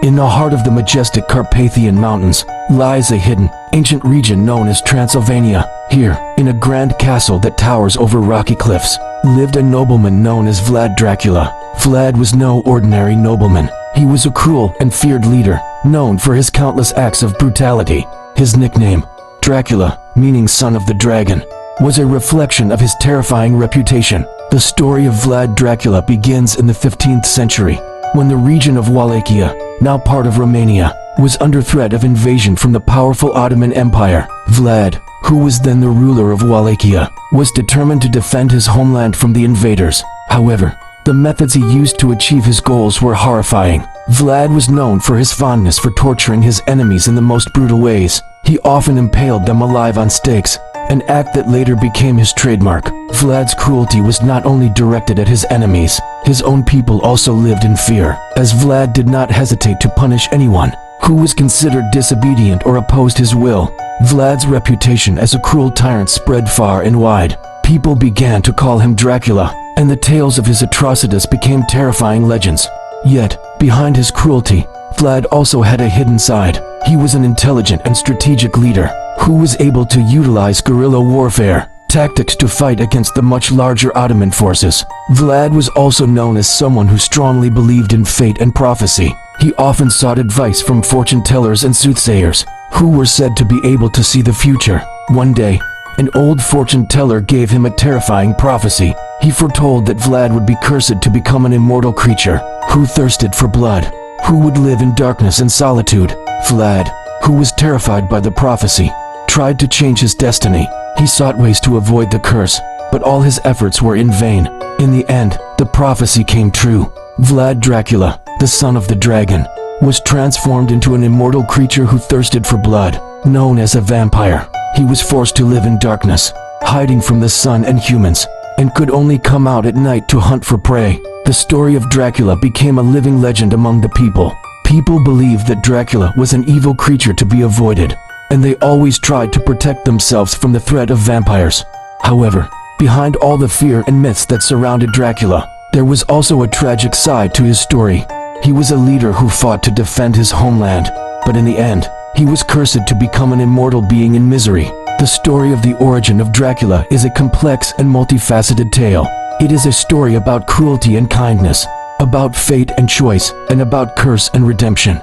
In the heart of the majestic Carpathian Mountains lies a hidden, ancient region known as Transylvania. Here, in a grand castle that towers over rocky cliffs, lived a nobleman known as Vlad Dracula. Vlad was no ordinary nobleman. He was a cruel and feared leader, known for his countless acts of brutality. His nickname, Dracula, meaning son of the dragon, was a reflection of his terrifying reputation. The story of Vlad Dracula begins in the 15th century, when the region of Wallachia, now part of Romania, was under threat of invasion from the powerful Ottoman Empire. Vlad, who was then the ruler of Wallachia, was determined to defend his homeland from the invaders. However, the methods he used to achieve his goals were horrifying. Vlad was known for his fondness for torturing his enemies in the most brutal ways. He often impaled them alive on stakes, an act that later became his trademark. Vlad's cruelty was not only directed at his enemies, his own people also lived in fear, as Vlad did not hesitate to punish anyone who was considered disobedient or opposed his will. Vlad's reputation as a cruel tyrant spread far and wide. People began to call him Dracula, and the tales of his atrocities became terrifying legends. Yet, behind his cruelty, Vlad also had a hidden side. He was an intelligent and strategic leader who was able to utilize guerrilla warfare tactics to fight against the much larger Ottoman forces. Vlad was also known as someone who strongly believed in fate and prophecy. He often sought advice from fortune tellers and soothsayers, who were said to be able to see the future. One day, an old fortune teller gave him a terrifying prophecy. He foretold that Vlad would be cursed to become an immortal creature, who thirsted for blood, who would live in darkness and solitude. Vlad, who was terrified by the prophecy, tried to change his destiny. He sought ways to avoid the curse, but all his efforts were in vain. In the end, the prophecy came true. Vlad Dracula, the son of the dragon, was transformed into an immortal creature who thirsted for blood. Known as a vampire, he was forced to live in darkness, hiding from the sun and humans, and could only come out at night to hunt for prey. The story of Dracula became a living legend among the people. People believed that Dracula was an evil creature to be avoided, and they always tried to protect themselves from the threat of vampires. However, behind all the fear and myths that surrounded Dracula, there was also a tragic side to his story. He was a leader who fought to defend his homeland, but in the end, he was cursed to become an immortal being in misery. The story of the origin of Dracula is a complex and multifaceted tale. It is a story about cruelty and kindness, about fate and choice, and about curse and redemption.